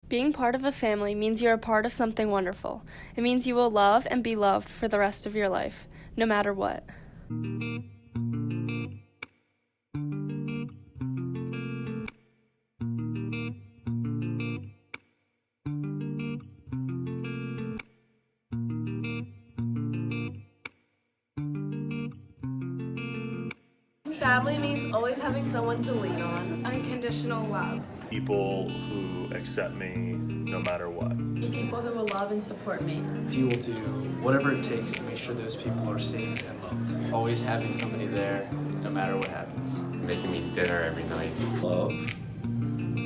Being part of a family means you are part of something wonderful. It means you will love and be loved for the rest of your life, no matter what. Family means always having someone to lean on. Unconditional love. People who accept me no matter what. People who will love and support me. You will do whatever it takes to make sure those people are safe and loved. Always having somebody there no matter what happens. Making me dinner every night. Love,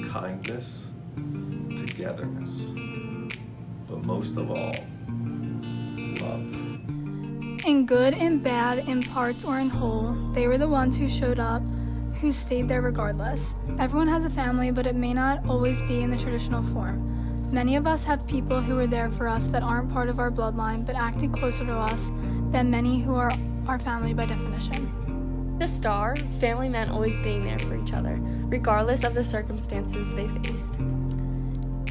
kindness, togetherness, but most of all, love. In good and bad, in parts or in whole, they were the ones who showed up, who stayed there regardless. Everyone has a family, but it may not always be in the traditional form. Many of us have people who are there for us that aren't part of our bloodline, but acted closer to us than many who are our family by definition. To Star, family meant always being there for each other, regardless of the circumstances they faced.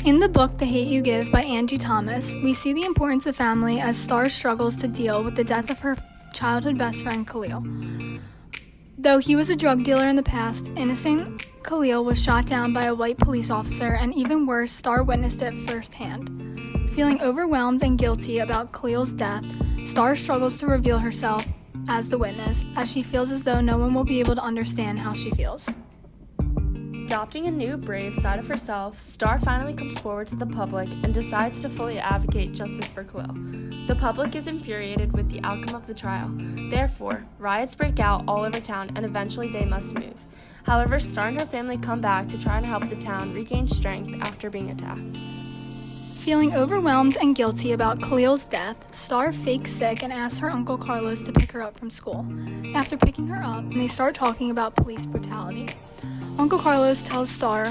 In the book The Hate You Give by Angie Thomas, we see the importance of family as Star struggles to deal with the death of her childhood best friend Khalil. Though he was a drug dealer in the past, innocent Khalil was shot down by a white police officer, and even worse, Star witnessed it firsthand. Feeling overwhelmed and guilty about Khalil's death, Star struggles to reveal herself as the witness, as she feels as though no one will be able to understand how she feels. Adopting a new, brave side of herself, Star finally comes forward to the public and decides to fully advocate justice for Khalil. The public is infuriated with the outcome of the trial. Therefore, riots break out all over town and eventually they must move. However, Star and her family come back to try and help the town regain strength after being attacked. Feeling overwhelmed and guilty about Khalil's death, Star fakes sick and asks her Uncle Carlos to pick her up from school. After picking her up, they start talking about police brutality. Uncle Carlos tells Star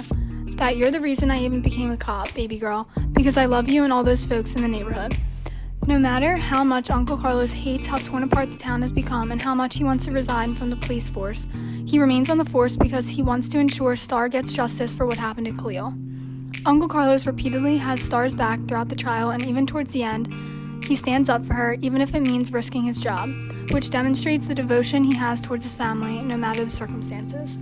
that you're the reason I even became a cop, baby girl, because I love you and all those folks in the neighborhood. No matter how much Uncle Carlos hates how torn apart the town has become and how much he wants to resign from the police force, he remains on the force because he wants to ensure Star gets justice for what happened to Khalil. Uncle Carlos repeatedly has Star's back throughout the trial, and even towards the end, he stands up for her, even if it means risking his job, which demonstrates the devotion he has towards his family, no matter the circumstances.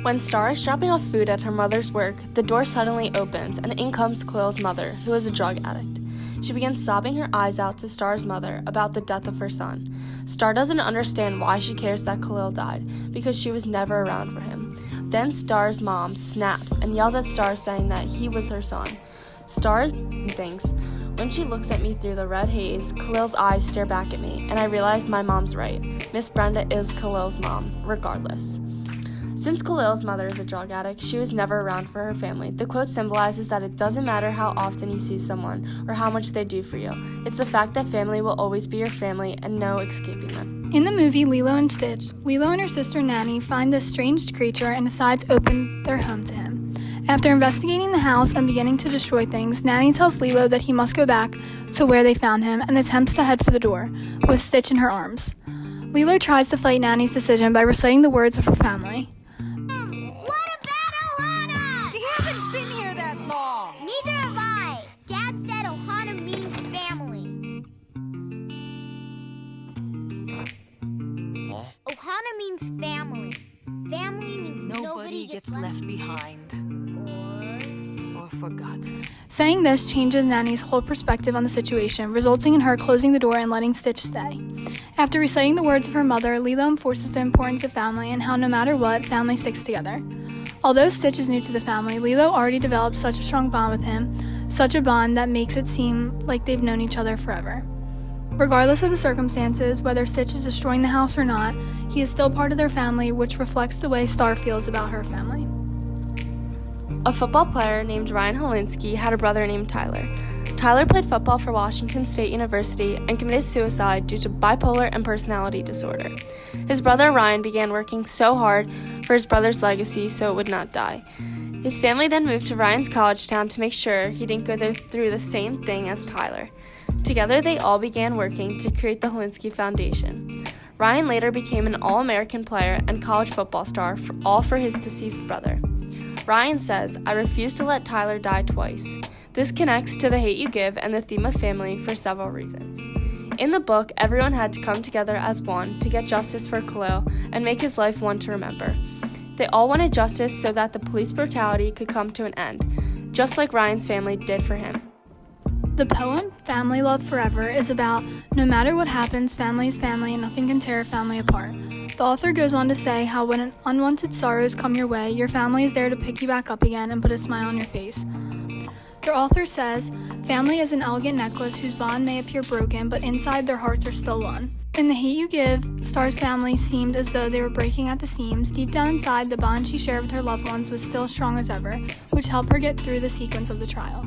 When Star is dropping off food at her mother's work, the door suddenly opens, and in comes Khalil's mother, who is a drug addict. She begins sobbing her eyes out to Star's mother about the death of her son. Star doesn't understand why she cares that Khalil died, because she was never around for him. Then Star's mom snaps and yells at Star, saying that he was her son. Star thinks, when she looks at me through the red haze, Khalil's eyes stare back at me, and I realize my mom's right. Miss Brenda is Khalil's mom, regardless. Since Khalil's mother is a drug addict, she was never around for her family. The quote symbolizes that it doesn't matter how often you see someone or how much they do for you. It's the fact that family will always be your family and no escaping them. In the movie Lilo and Stitch, Lilo and her sister Nanny find this strange creature and decide to open their home to him. After investigating the house and beginning to destroy things, Nanny tells Lilo that he must go back to where they found him and attempts to head for the door, with Stitch in her arms. Lilo tries to fight Nanny's decision by reciting the words of her family. Neither have I. Dad said Ohana means family. Huh? Ohana means family. Family means nobody gets left behind. Or forgotten. Saying this changes Nanny's whole perspective on the situation, resulting in her closing the door and letting Stitch stay. After reciting the words of her mother, Lilo enforces the importance of family and how no matter what, family sticks together. Although Stitch is new to the family, Lilo already developed such a strong bond with him, such a bond that makes it seem like they've known each other forever. Regardless of the circumstances, whether Stitch is destroying the house or not, he is still part of their family, which reflects the way Star feels about her family. A football player named Ryan Holinsky had a brother named Tyler. Tyler played football for Washington State University and committed suicide due to bipolar and personality disorder. His brother Ryan began working so hard for his brother's legacy so it would not die. His family then moved to Ryan's college town to make sure he didn't go through the same thing as Tyler. Together, they all began working to create the Holinsky Foundation. Ryan later became an All-American player and college football star, all for his deceased brother. Ryan says, "I refuse to let Tyler die twice." This connects to The Hate U Give and the theme of family for several reasons. In the book, everyone had to come together as one to get justice for Khalil and make his life one to remember. They all wanted justice so that the police brutality could come to an end, just like Ryan's family did for him. The poem Family Love Forever is about no matter what happens, family is family and nothing can tear a family apart. The author goes on to say how when unwanted sorrows come your way, your family is there to pick you back up again and put a smile on your face. The author says, family is an elegant necklace whose bond may appear broken, but inside their hearts are still one. In The Hate U Give, Star's family seemed as though they were breaking at the seams. Deep down inside, the bond she shared with her loved ones was still strong as ever, which helped her get through the sequence of the trial.